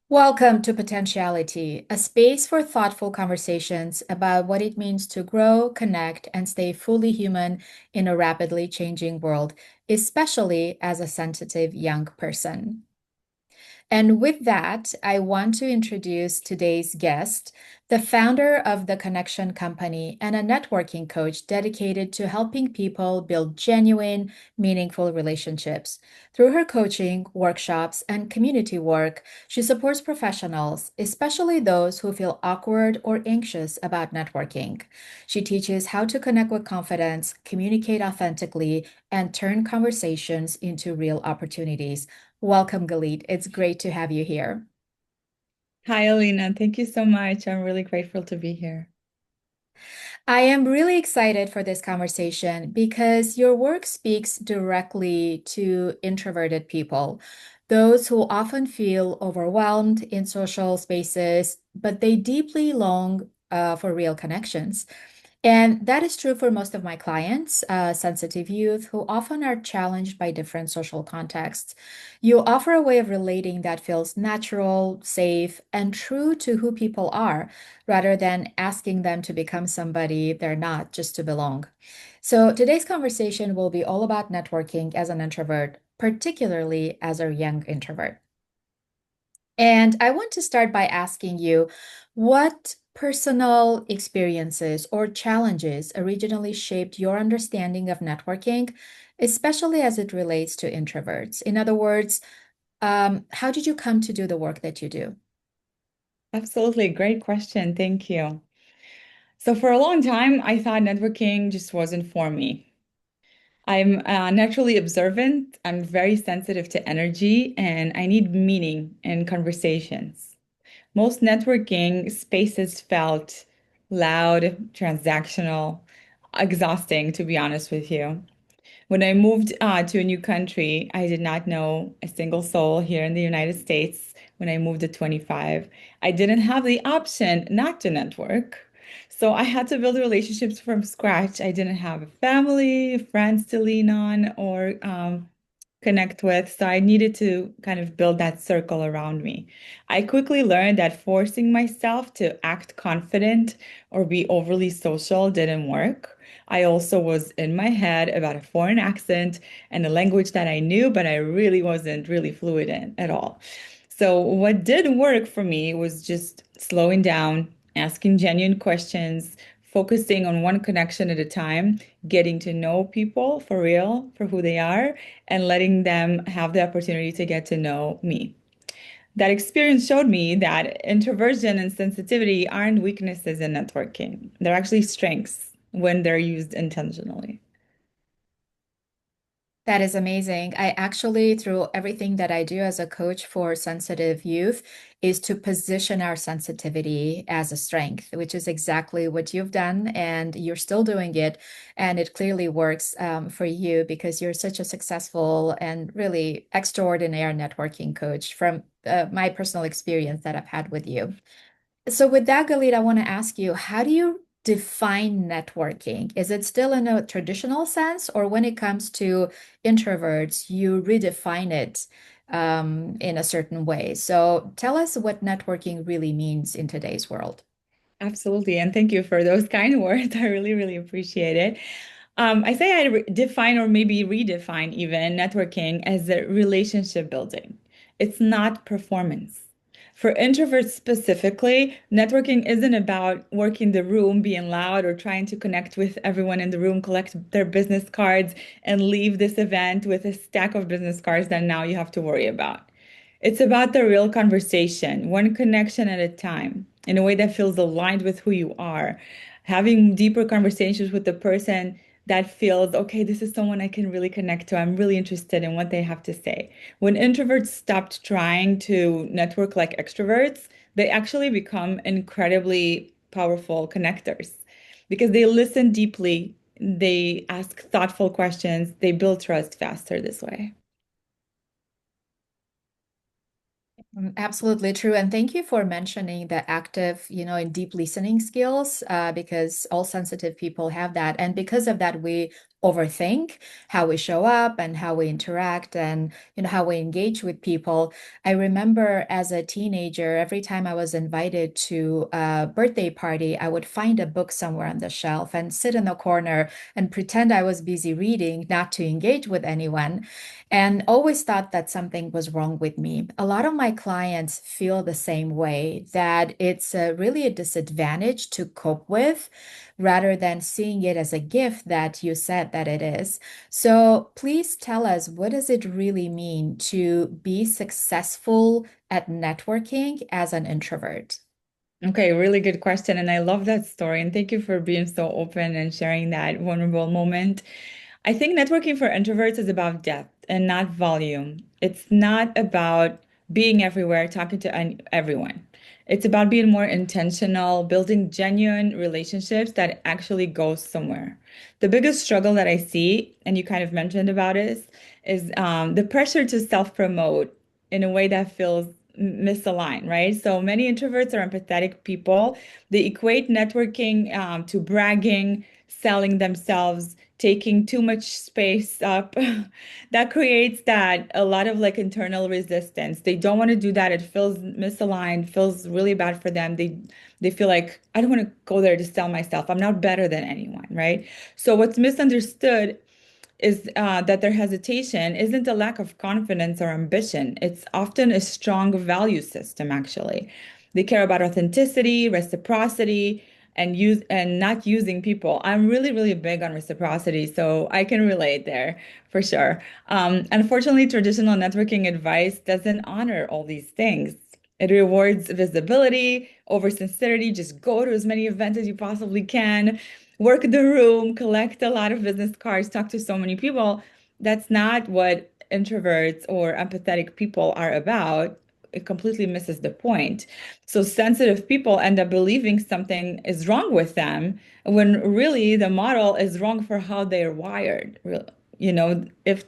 Welcome to Potentiality, a space for thoughtful conversations about what it means to grow, connect, and stay fully human in a rapidly changing world, especially as a sensitive young person. And with that, I want to introduce today's guest, the founder of the Connection Company and a networking coach dedicated to helping people build genuine, meaningful relationships. Through her coaching, workshops, and community work, she supports professionals, especially those who feel awkward or anxious about networking. She teaches how to connect with confidence, communicate authentically, and turn conversations into real opportunities. Welcome, Galit. It's great to have you here. Hi, Alina. Thank you so much. I'm really grateful to be here. I am really excited for this conversation because your work speaks directly to introverted people, those who often feel overwhelmed in social spaces, but they deeply long for real connections. And that is true for most of my clients, sensitive youth who often are challenged by different social contexts. You offer a way of relating that feels natural, safe, and true to who people are, rather than asking them to become somebody they're not just to belong. So today's conversation will be all about networking as an introvert, particularly as a young introvert. And I want to start by asking you what personal experiences or challenges originally shaped your understanding of networking, especially as it relates to introverts. In other words, how did you come to do the work that you do? Absolutely. Great question. Thank you. So, for a long time, I thought networking just wasn't for me. I'm naturally observant, I'm very sensitive to energy, and I need meaning in conversations. Most networking spaces felt loud, transactional, exhausting, to be honest with you. When I moved to a new country, I did not know a single soul here in the United States when I moved at 25. I didn't have the option not to network. So I had to build relationships from scratch. I didn't have a family, friends to lean on, or connect with. So I needed to kind of build that circle around me. I quickly learned that forcing myself to act confident or be overly social didn't work. I also was in my head about a foreign accent and a language that I knew, but I really wasn't really fluent in at all. So what did work for me was just slowing down, asking genuine questions, focusing on one connection at a time, getting to know people for real, for who they are, and letting them have the opportunity to get to know me. That experience showed me that introversion and sensitivity aren't weaknesses in networking. They're actually strengths when they're used intentionally. That is amazing. I actually, through everything that I do as a coach for sensitive youth, is to position our sensitivity as a strength, which is exactly what you've done, and you're still doing it. And it clearly works for you because you're such a successful and really extraordinary networking coach from my personal experience that I've had with you. So with that, Galit, I want to ask you, how do you define networking? Is it still in a traditional sense, or when it comes to introverts, you redefine it in a certain way? So tell us what networking really means in today's world. Absolutely. And thank you for those kind words. I really, really appreciate it. I say I define or maybe redefine even networking as a relationship building. It's not performance. For introverts specifically, networking isn't about working the room, being loud, or trying to connect with everyone in the room, collect their business cards, and leave this event with a stack of business cards that now you have to worry about. It's about the real conversation, one connection at a time, in a way that feels aligned with who you are. Having deeper conversations with the person that feels, okay, this is someone I can really connect to. I'm really interested in what they have to say. When introverts stopped trying to network like extroverts, they actually become incredibly powerful connectors because they listen deeply, they ask thoughtful questions, they build trust faster this way. Absolutely true. And thank you for mentioning the active, and deep listening skills, because all sensitive people have that. And because of that, we overthink how we show up and how we interact and how we engage with people. I remember as a teenager, every time I was invited to a birthday party, I would find a book somewhere on the shelf and sit in the corner and pretend I was busy reading, not to engage with anyone, and always thought that something was wrong with me. A lot of my clients feel the same way, that it's really a disadvantage to cope with rather than seeing it as a gift that you said that it is. So please tell us, what does it really mean to be successful at networking as an introvert? Okay, really good question. And I love that story. And thank you for being so open and sharing that vulnerable moment. I think networking for introverts is about depth and not volume. It's not about being everywhere, talking to everyone. It's about being more intentional, building genuine relationships that actually go somewhere. The biggest struggle that I see, and you kind of mentioned about it, is the pressure to self-promote in a way that feels misaligned, right? So many introverts are empathetic people. They equate networking to bragging, selling themselves, taking too much space up. That creates that a lot of like internal resistance. They don't want to do that. It feels misaligned, feels really bad for them. They feel like I don't want to go there to sell myself. I'm not better than anyone, right? So what's misunderstood is that their hesitation isn't a lack of confidence or ambition. It's often a strong value system, actually. They care about authenticity, reciprocity, and not using people. I'm really, really big on reciprocity, so I can relate there for sure. Unfortunately, traditional networking advice doesn't honor all these things. It rewards visibility over sincerity. Just go to as many events as you possibly can, work the room, collect a lot of business cards, talk to so many people. That's not what introverts or empathetic people are about. It completely misses the point. So sensitive people end up believing something is wrong with them when really the model is wrong for how they're wired. If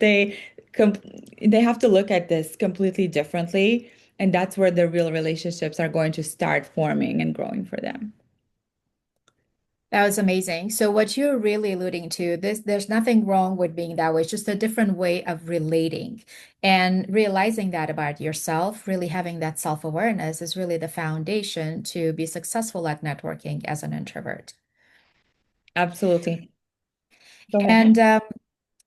com they have to look at this completely differently, and that's where the real relationships are going to start forming and growing for them. That was amazing. So what you're really alluding to, there's nothing wrong with being that way. It's just a different way of relating. And realizing that about yourself, really having that self-awareness is really the foundation to be successful at networking as an introvert. Absolutely. Go ahead. And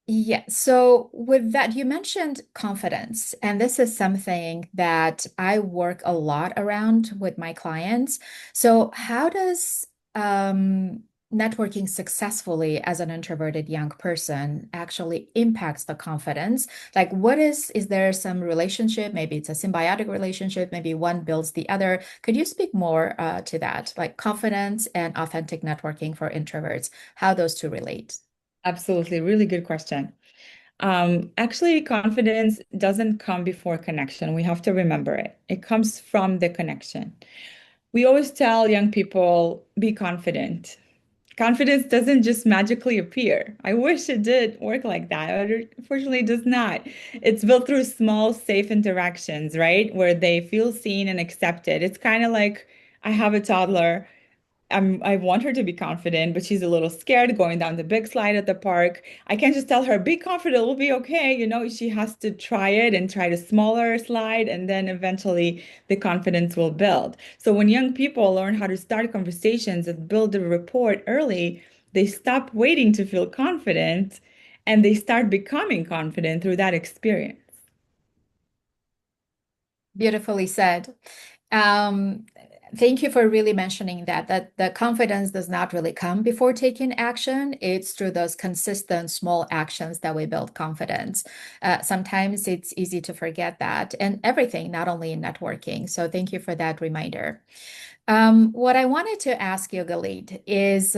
yeah, so with that, you mentioned confidence, and this is something that I work a lot around with my clients. So, how does networking successfully as an introverted young person actually impacts the confidence? Like, is there some relationship? Maybe it's a symbiotic relationship, maybe one builds the other. Could you speak more to that, like confidence and authentic networking for introverts, how those two relate? Absolutely. Really good question. Actually, confidence doesn't come before connection. We have to remember it. It comes from the connection. We always tell young people, be confident. Confidence doesn't just magically appear. I wish it did work like that, but it unfortunately does not. It's built through small, safe interactions, right? Where they feel seen and accepted. It's kind of like I have a toddler. I want her to be confident, but she's a little scared going down the big slide at the park. I can't just tell her, be confident, it'll be okay. She has to try it and try the smaller slide, and then eventually the confidence will build. So when young people learn how to start conversations and build a rapport early, they stop waiting to feel confident and they start becoming confident through that experience. Beautifully said. Um, Thank you for really mentioning that the confidence does not really come before taking action. It's through those consistent small actions that we build confidence. Sometimes it's easy to forget that, and everything, not only in networking. So thank you for that reminder. What I wanted to ask you, Galit, is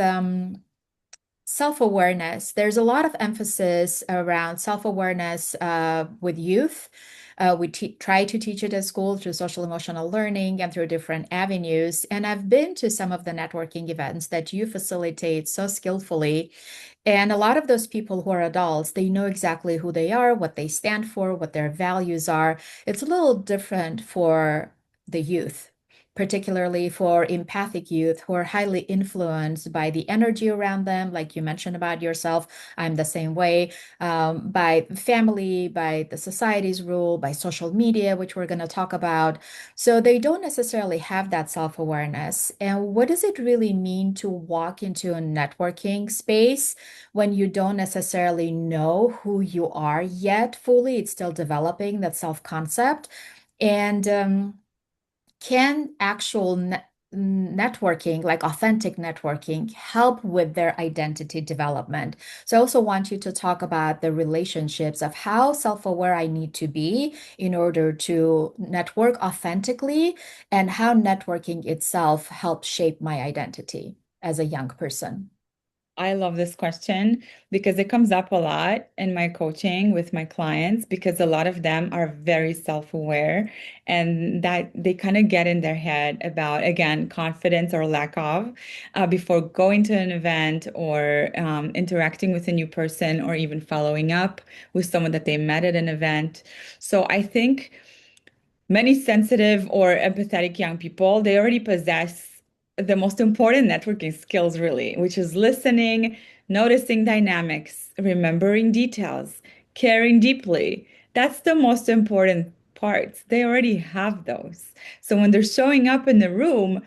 self-awareness. There's a lot of emphasis around self-awareness with youth. We try to teach it at school through social emotional learning and through different avenues. And I've been to some of the networking events that you facilitate so skillfully. And a lot of those people who are adults, they know exactly who they are, what they stand for, what their values are. It's a little different for the youth. particularly for empathic youth who are highly influenced by the energy around them, like you mentioned about yourself. I'm the same way, by family, by the society's rule, by social media, which we're going to talk about. So they don't necessarily have that self-awareness. And what does it really mean to walk into a networking space when you don't necessarily know who you are yet fully? It's still developing that self-concept. And can actual networking, like authentic networking, help with their identity development? So I also want you to talk about the relationships of how self-aware I need to be in order to network authentically, and how networking itself helps shape my identity as a young person. I love this question because it comes up a lot in my coaching with my clients because a lot of them are very self-aware and that they kind of get in their head about, again, confidence or lack of before going to an event or interacting with a new person or even following up with someone that they met at an event. So I think many sensitive or empathetic young people, they already possess the most important networking skills, really, which is listening, noticing dynamics, remembering details, caring deeply. That's the most important parts. They already have those. So when they're showing up in the room,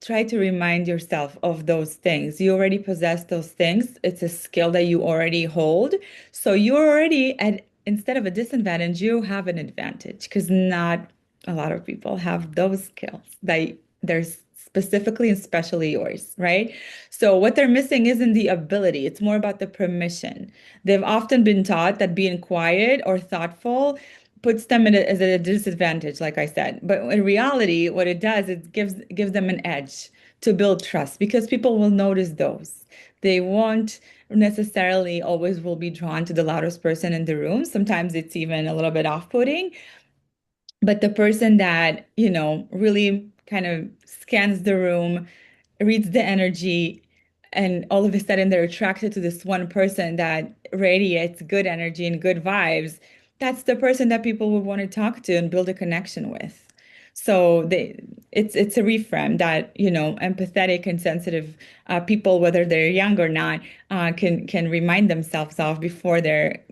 try to remind yourself of those things. You already possess those things. It's a skill that you already hold. So you're already at, instead of a disadvantage, you have an advantage because not a lot of people have those skills that they're specifically and specially yours, right? So what they're missing isn't the ability, it's more about the permission. They've often been taught that being quiet or thoughtful puts them in as a disadvantage, like I said. But in reality, what it does, it gives them an edge to build trust because people will notice those. They won't necessarily always will be drawn to the loudest person in the room. Sometimes it's even a little bit off-putting, but the person that, really kind of scans the room, reads the energy, and all of a sudden they're attracted to this one person that radiates good energy and good vibes, that's the person that people would want to talk to and build a connection with. So it's a reframe that, empathetic and sensitive people, whether they're young or not, can remind themselves of before they're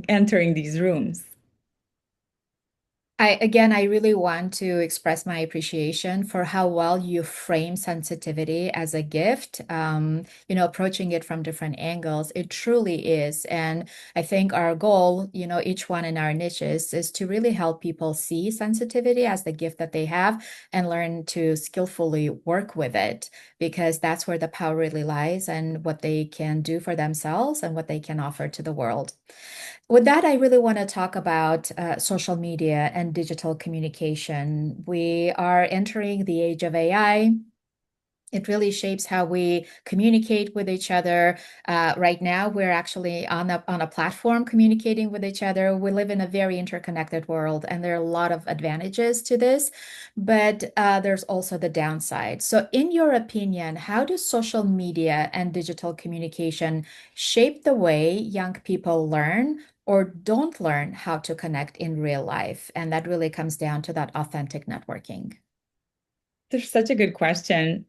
entering these rooms. I really want to express my appreciation for how well you frame sensitivity as a gift, approaching it from different angles. It truly is. And I think our goal, each one in our niches, is to really help people see sensitivity as the gift that they have and learn to skillfully work with it, because that's where the power really lies and what they can do for themselves and what they can offer to the world. With that, I really want to talk about social media and digital communication. We are entering the age of AI. It really shapes how we communicate with each other. Right now, we're actually on a platform communicating with each other. We live in a very interconnected world, and there are a lot of advantages to this, but there's also the downside. So, in your opinion, how do social media and digital communication shape the way young people learn or don't learn how to connect in real life? And that really comes down to that authentic networking. There's such a good question.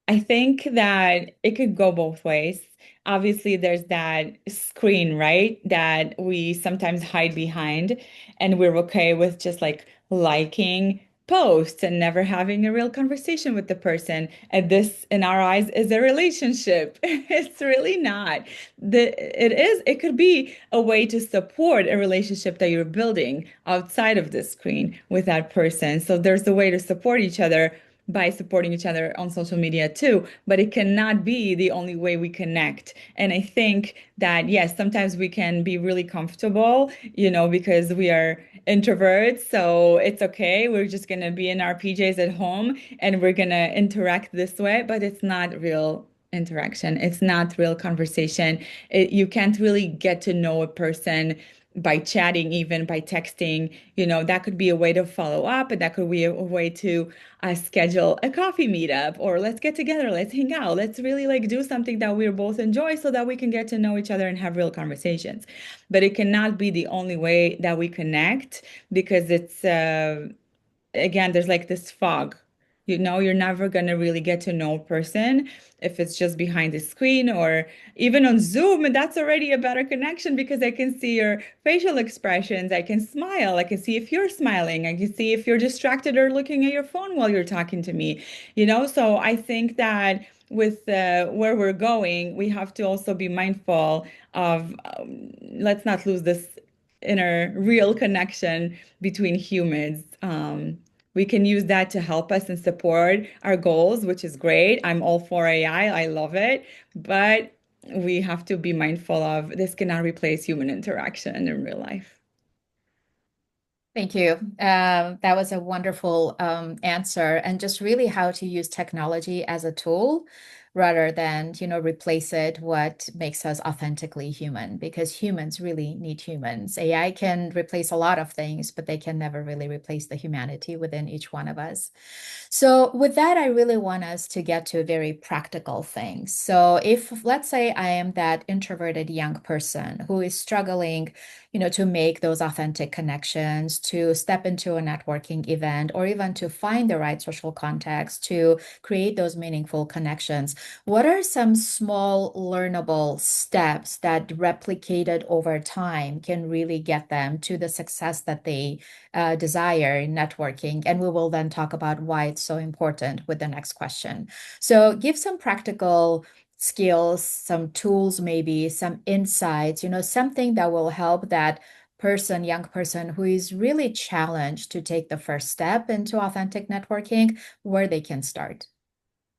I think that it could go both ways. Obviously, there's that screen, right? That we sometimes hide behind, and we're okay with just like liking posts and never having a real conversation with the person. And this, in our eyes, is a relationship. It's really not. It could be a way to support a relationship that you're building outside of the screen with that person. So there's a way to support each other by supporting each other on social media too, but it cannot be the only way we connect. And I think that, yes, sometimes we can be really comfortable, because we are introverts, so it's okay. We're just going to be in our PJs at home and we're going to interact this way, but it's not real interaction. It's not real conversation. You can't really get to know a person by chatting, even by texting. That could be a way to follow up, and that could be a way to schedule a coffee meetup, or let's get together, let's hang out, let's really like do something that we both enjoy so that we can get to know each other and have real conversations. But it cannot be the only way that we connect because again, there's like this fog. You know, you're never going to really get to know a person if it's just behind the screen or even on Zoom. And that's already a better connection because I can see your facial expressions. I can smile. I can see if you're smiling. I can see if you're distracted or looking at your phone while you're talking to me. You know, so I think that with where we're going, we have to also be mindful of let's not lose this inner real connection between humans. We can use that to help us and support our goals, which is great. I'm all for AI. I love it. But we have to be mindful of this cannot replace human interaction in real life. Thank you. That was a wonderful answer, and just really how to use technology as a tool rather than, replace it, what makes us authentically human, because humans really need humans. AI can replace a lot of things, but they can never really replace the humanity within each one of us. So, with that, I really want us to get to very practical things. So, if let's say I am that introverted young person who is struggling, to make those authentic connections, to step into a networking event, or even to find the right social context to create those meaningful connections, what are some small learnable steps that replicated over time can really get them to the success that they desire in networking? And we will then talk about why it's so important with the next question. So, give some practical skills, some tools, maybe some insights, something that will help that person, young person who is really challenged to take the first step into authentic networking, where they can start.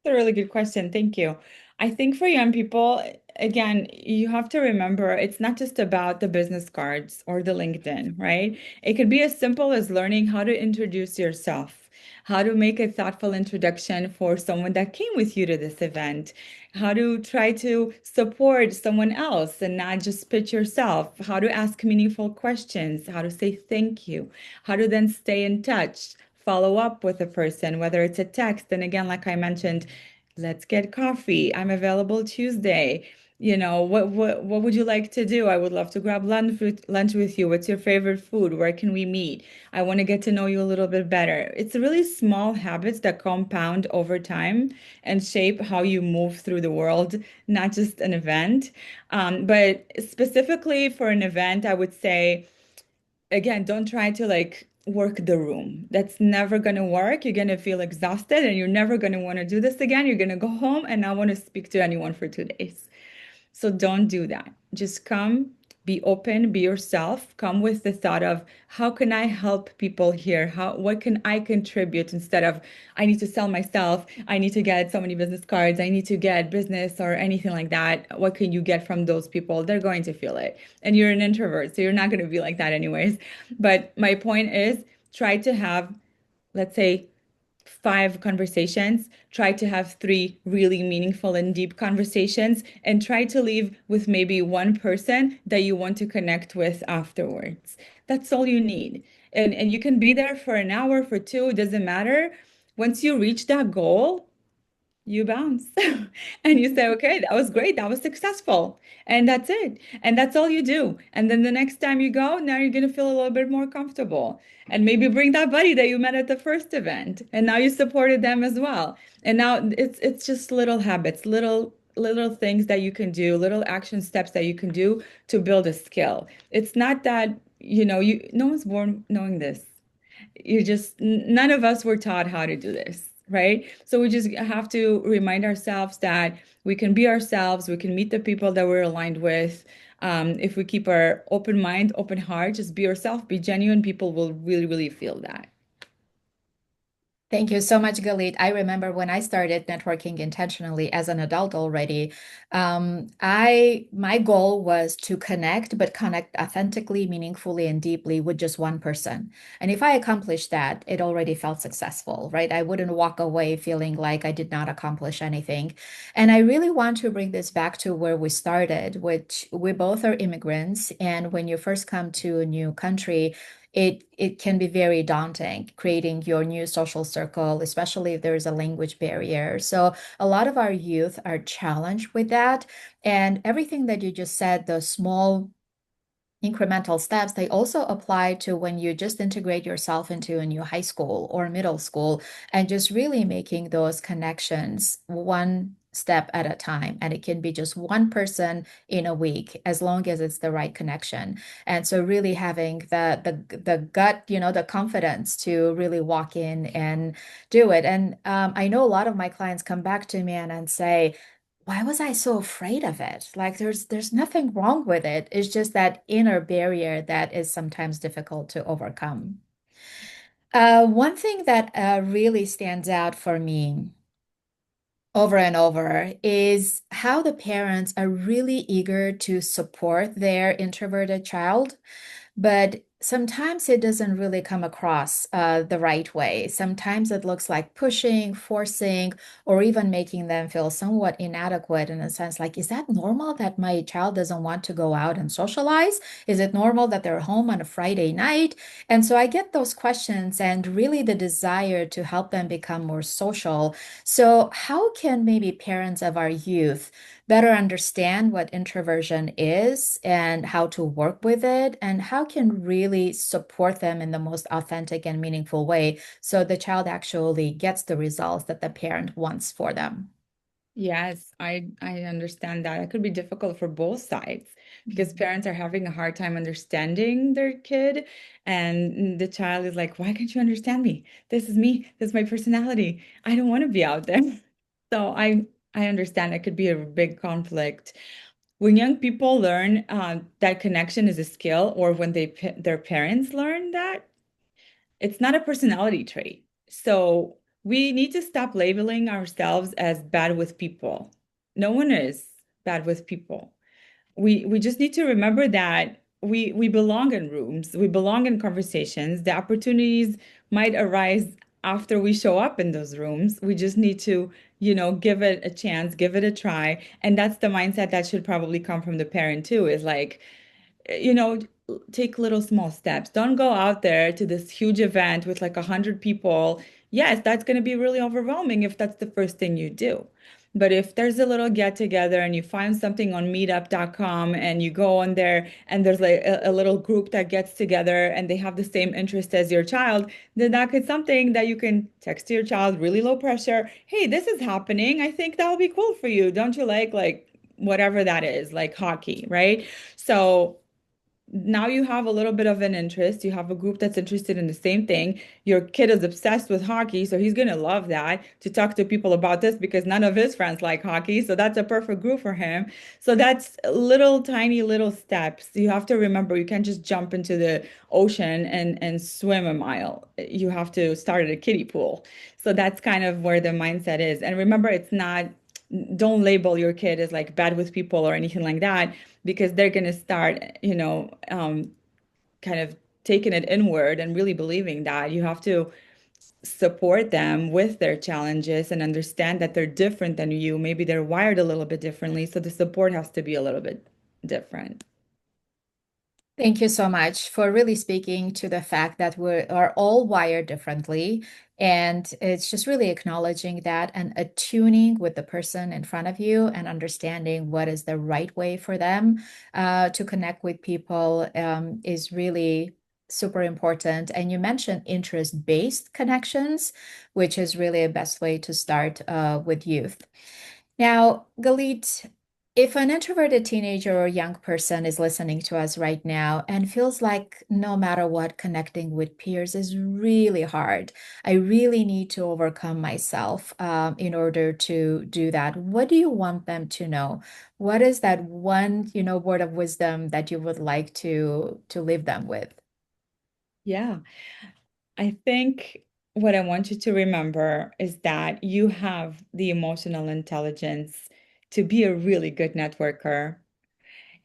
A really good question. Thank you. I think for young people, again, you have to remember it's not just about the business cards or the LinkedIn, right? It could be as simple as learning how to introduce yourself, how to make a thoughtful introduction for someone that came with you to this event, how to try to support someone else and not just pitch yourself, how to ask meaningful questions, how to say thank you, how to then stay in touch, follow up with a person, whether it's a text. And again, like I mentioned, let's get coffee. I'm available Tuesday. You know, what would you like to do? I would love to grab lunch with you. What's your favorite food? Where can we meet? I want to get to know you a little bit better. It's really small habits that compound over time and shape how you move through the world, not just an event. But specifically for an event, I would say again, don't try to like work the room. That's never going to work. You're going to feel exhausted and you're never going to want to do this again. You're going to go home and not want to speak to anyone for 2 days. So don't do that. Just come, be open, be yourself. Come with the thought of how can I help people here? What can I contribute instead of I need to sell myself, I need to get so many business cards, I need to get business or anything like that. What can you get from those people? They're going to feel it. And you're an introvert, so you're not going to be like that anyways. But my point is try to have, let's say, 5 conversations, try to have 3 really meaningful and deep conversations, and try to leave with maybe one person that you want to connect with afterwards. That's all you need. And you can be there for an hour, for two, it doesn't matter. Once you reach that goal, you bounce and you say, okay, that was great. That was successful. And that's it. And that's all you do. And then the next time you go, now you're going to feel a little bit more comfortable. And maybe bring that buddy that you met at the first event. And now you supported them as well. And now it's just little habits, little things that you can do, little action steps that you can do to build a skill. It's not that, no one's born knowing this. None of us were taught how to do this, right? So we just have to remind ourselves that we can be ourselves, we can meet the people that we're aligned with. If we keep our open mind, open heart, just be yourself, be genuine, people will really, really feel that. Thank you so much, Galit. I remember when I started networking intentionally as an adult already, my goal was to connect, but connect authentically, meaningfully, and deeply with just one person. And if I accomplished that, it already felt successful, right? I wouldn't walk away feeling like I did not accomplish anything. And I really want to bring this back to where we started, which we both are immigrants. And when you first come to a new country, it can be very daunting creating your new social circle, especially if there's a language barrier. So a lot of our youth are challenged with that. And everything that you just said, the small incremental steps, they also apply to when you just integrate yourself into a new high school or middle school and just really making those connections one step at a time. And it can be just one person in a week, as long as it's the right connection. And so really having the gut, the confidence to really walk in and do it. And I know a lot of my clients come back to me and say, why was I so afraid of it? Like there's nothing wrong with it. It's just that inner barrier that is sometimes difficult to overcome. One thing that really stands out for me over and over is how the parents are really eager to support their introverted child, but sometimes it doesn't really come across the right way. Sometimes it looks like pushing, forcing, or even making them feel somewhat inadequate in a sense like, is that normal that my child doesn't want to go out and socialize? Is it normal that they're home on a Friday night? And so I get those questions and really the desire to help them become more social. So, how can maybe parents of our youth better understand what introversion is and how to work with it, and how can really support them in the most authentic and meaningful way so the child actually gets the results that the parent wants for them? Yes, I understand that. It could be difficult for both sides because parents are having a hard time understanding their kid, and the child is like, "Why can't you understand me? This is me. This is my personality. I don't want to be out there." So I understand it could be a big conflict. When young people learn that connection is a skill, or when their parents learn that, it's not a personality trait. So we need to stop labeling ourselves as bad with people. No one is bad with people. We just need to remember that we belong in rooms, we belong in conversations. The opportunities might arise after we show up in those rooms. We just need to, give it a chance, give it a try. And that's the mindset that should probably come from the parent too, is like, you know, take little small steps. Don't go out there to this huge event with like 100 people. Yes, that's going to be really overwhelming if that's the first thing you do. But if there's a little get together and you find something on meetup.com and you go on there and there's like a little group that gets together and they have the same interest as your child, then that is something that you can text to your child, really low pressure. Hey, this is happening. I think that would be cool for you. Don't you like whatever that is, like hockey, right? So now you have a little bit of an interest. You have a group that's interested in the same thing. Your kid is obsessed with hockey, so he's gonna love that to talk to people about this because none of his friends like hockey. So that's a perfect group for him. So that's little tiny little steps. You have to remember you can't just jump into the ocean and swim a mile. You have to start at a kiddie pool. So that's kind of where the mindset is. And remember, it's not, don't label your kid as like bad with people or anything like that because they're going to start, kind of taking it inward and really believing that you have to support them with their challenges and understand that they're different than you. Maybe they're wired a little bit differently, so the support has to be a little bit different. Thank you so much for really speaking to the fact that we are all wired differently. And it's just really acknowledging that and attuning with the person in front of you and understanding what is the right way for them to connect with people is really super important. And you mentioned interest-based connections, which is really a best way to start with youth. Now, Galit, if an introverted teenager or young person is listening to us right now and feels like no matter what, connecting with peers is really hard, I really need to overcome myself in order to do that. What do you want them to know? What is that one, word of wisdom that you would like to leave them with? Yeah, I think what I want you to remember is that you have the emotional intelligence to be a really good networker.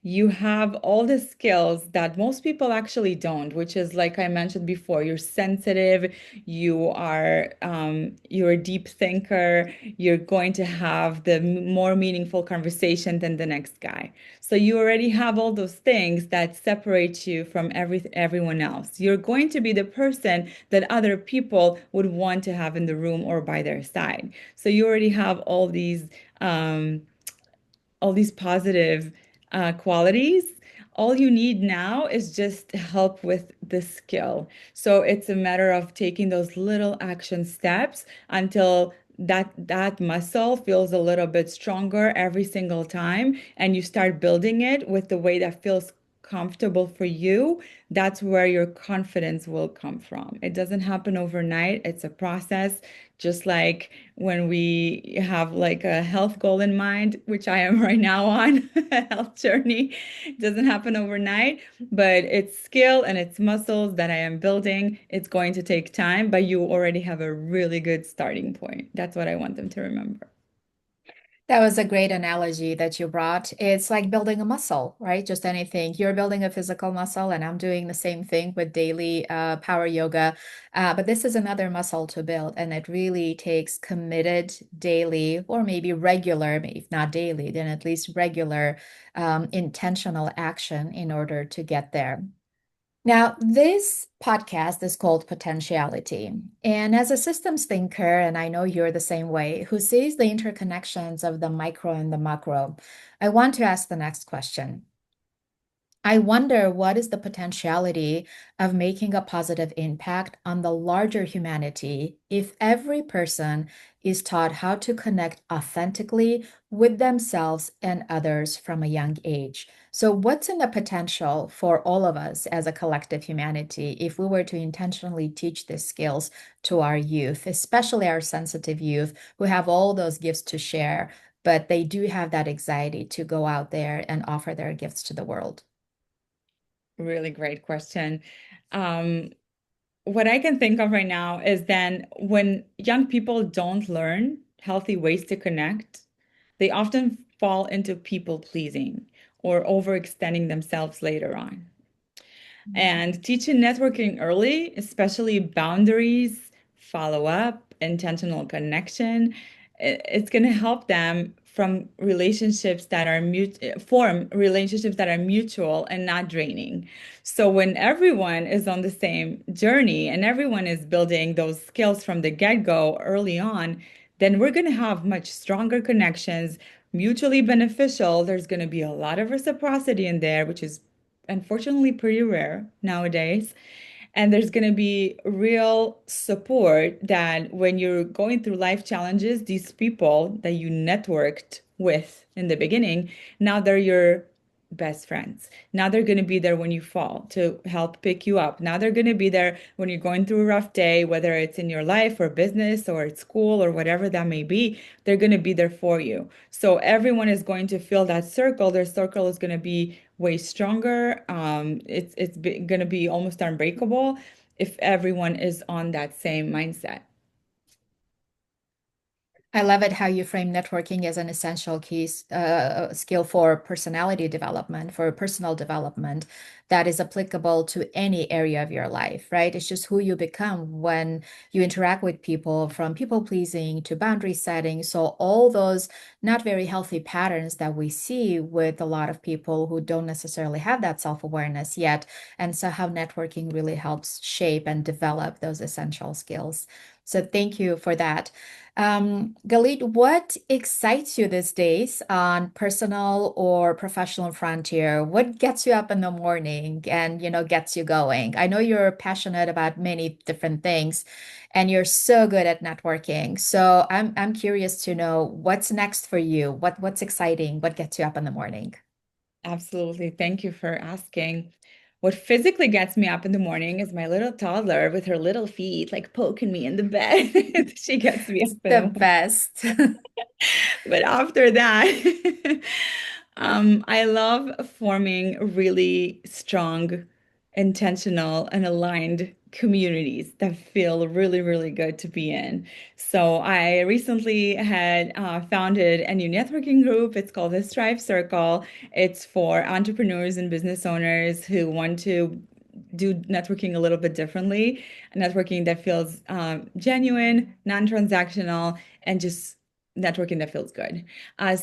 You have all the skills that most people actually don't, which is like I mentioned before, you're sensitive, you're a deep thinker, you're going to have the more meaningful conversation than the next guy. So you already have all those things that separate you from everyone else. You're going to be the person that other people would want to have in the room or by their side. So you already have um, all these positive qualities. All you need now is just help with the skill. So it's a matter of taking those little action steps until that muscle feels a little bit stronger every single time, and you start building it with the way that feels comfortable for you. That's where your confidence will come from. It doesn't happen overnight. It's a process, just like when we have like a health goal in mind, which I am right now on a health journey. It doesn't happen overnight, but it's skill and it's muscles that I am building. It's going to take time, but you already have a really good starting point. That's what I want them to remember. That was a great analogy that you brought. It's like building a muscle, right? Just anything. You're building a physical muscle, and I'm doing the same thing with daily power yoga. But this is another muscle to build, and it really takes committed daily or maybe regular, if not daily, then at least regular intentional action in order to get there. Now, this podcast is called Potentiality. And as a systems thinker, and I know you're the same way, who sees the interconnections of the micro and the macro, I want to ask the next question. I wonder what is the potentiality of making a positive impact on the larger humanity if every person is taught how to connect authentically with themselves and others from a young age. So, what's in the potential for all of us as a collective humanity if we were to intentionally teach these skills to our youth, especially our sensitive youth who have all those gifts to share, but they do have that anxiety to go out there and offer their gifts to the world? Really great question. Um, what I can think of right now is then when young people don't learn healthy ways to connect, they often fall into people pleasing or overextending themselves later on. And teaching networking early, especially boundaries, follow up, intentional connection, it's going to help them from relationships that are form relationships that are mutual and not draining. So when everyone is on the same journey and everyone is building those skills from the get-go early on, then we're going to have much stronger connections, mutually beneficial. There's going to be a lot of reciprocity in there, which is unfortunately pretty rare nowadays. And there's going to be real support that when you're going through life challenges, these people that you networked with in the beginning, now they're your best friends. Now they're going to be there when you fall to help pick you up. Now they're going to be there when you're going through a rough day, whether it's in your life or business or at school or whatever that may be, they're going to be there for you. So everyone is going to feel that circle. Their circle is going to be way stronger. It's going to be almost unbreakable if everyone is on that same mindset. I love it how you frame networking as an essential key skill for personality development, for personal development that is applicable to any area of your life, right? It's just who you become when you interact with people, from people pleasing to boundary setting. So, all those not very healthy patterns that we see with a lot of people who don't necessarily have that self-awareness yet. And so, how networking really helps shape and develop those essential skills. So, thank you for that. Galit, what excites you these days on personal or professional frontier? What gets you up in the morning and, gets you going? I know you're passionate about many different things and you're so good at networking. So I'm curious to know what's next for you. What's exciting? What gets you up in the morning? Absolutely. Thank you for asking. What physically gets me up in the morning is my little toddler with her little feet, like poking me in the bed. She gets me It's up in the the morning. best. But after that, I love forming really strong, intentional, and aligned communities that feel really, really good to be in. So I recently had founded a new networking group. It's called the Strive Circle. It's for entrepreneurs and business owners who want to do networking a little bit differently, networking that feels genuine, non-transactional, and just networking that feels good.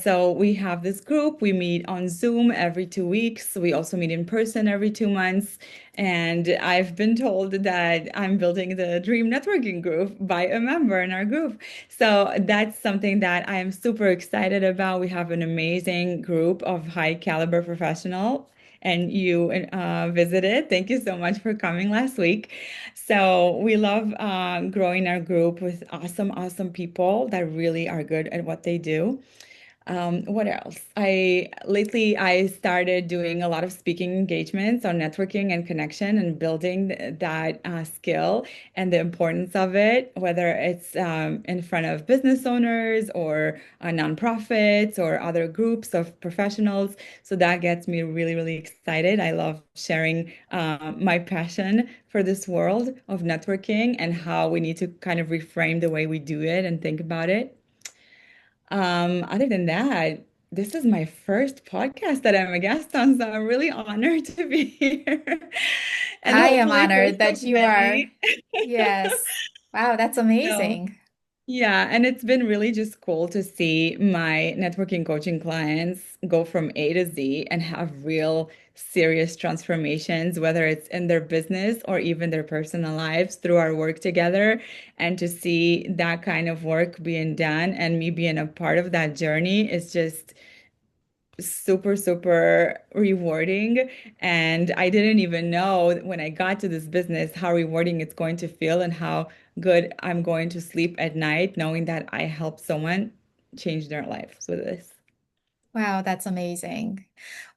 So we have this group. We meet on Zoom every 2 weeks. We also meet in person every 2 months. And I've been told that I'm building the dream networking group by a member in our group. So that's something that I am super excited about. We have an amazing group of high caliber professionals and you visited. Thank you so much for coming last week. So we love growing our group with awesome, awesome people that really are good at what they do. What else? I started doing a lot of speaking engagements on networking and connection and building that skill and the importance of it, whether it's in front of business owners or nonprofits or other groups of professionals. So that gets me really, really excited. I love sharing my passion for this world of networking and how we need to kind of reframe the way we do it and think about it. Other than that, this is my first podcast that I'm a guest on, so I'm really honored to be here. And I am hopefully honored first of that you are. many. Yes. Wow, that's So, amazing. yeah, and it's been really just cool to see my networking coaching clients go from A to Z and have real serious transformations, whether it's in their business or even their personal lives through our work together. And to see that kind of work being done and me being a part of that journey is just super, super rewarding. And I didn't even know when I got to this business how rewarding it's going to feel and how good I'm going to sleep at night, knowing that I helped someone change their lives with this. Wow, that's amazing.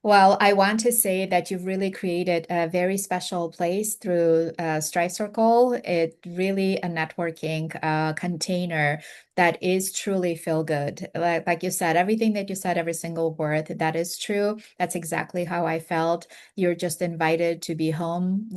Well, I want to say that you've really created a very special place through Stripe Circle. It really a networking container that is truly feel good. Like you said, everything that you said, every single word, that is true. That's exactly how I felt. You're just invited to be home,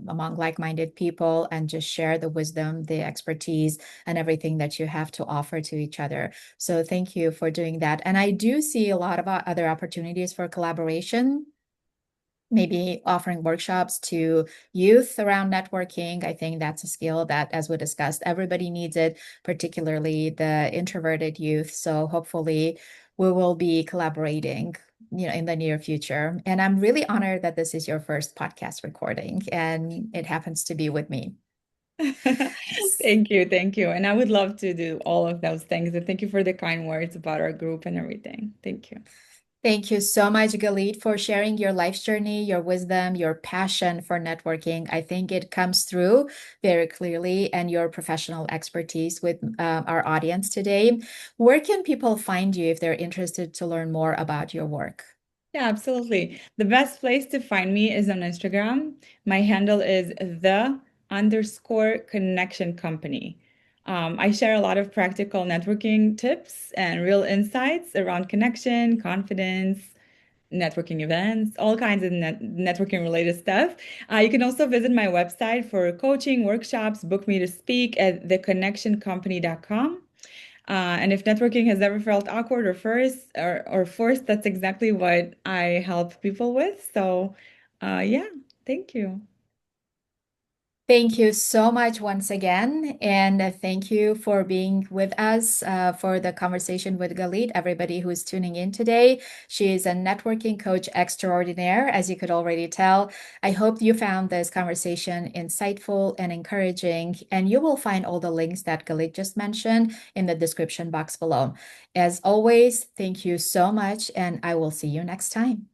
among like-minded people and just share the wisdom, the expertise, and everything that you have to offer to each other. So thank you for doing that. And I do see a lot of other opportunities for collaboration, maybe offering workshops to youth around networking. I think that's a skill that, as we discussed, everybody needs it, particularly the introverted youth. So hopefully we will be collaborating, in the near future. And I'm really honored that this is your first podcast recording and it happens to be with me. Thank you, thank you. And I would love to do all of those things. And thank you for the kind words about our group and everything. Thank you. Thank you so much, Galit, for sharing your life's journey, your wisdom, your passion for networking. I think it comes through very clearly, and your professional expertise with our audience today. Where can people find you if they're interested to learn more about your work? Yeah, absolutely. The best place to find me is on Instagram. My handle is the_connection company. I share a lot of practical networking tips and real insights around connection, confidence, networking events, all kinds of networking related stuff. You can also visit my website for coaching, workshops, book me to speak at theconnectioncompany.com. And if networking has ever felt awkward or forced, that's exactly what I help people with. So, yeah, thank you. Thank you so much once again. And thank you for being with us for the conversation with Galit, everybody who is tuning in today. She is a networking coach extraordinaire, as you could already tell. I hope you found this conversation insightful and encouraging. And you will find all the links that Galit just mentioned in the description box below. As always, thank you so much. And I will see you next time.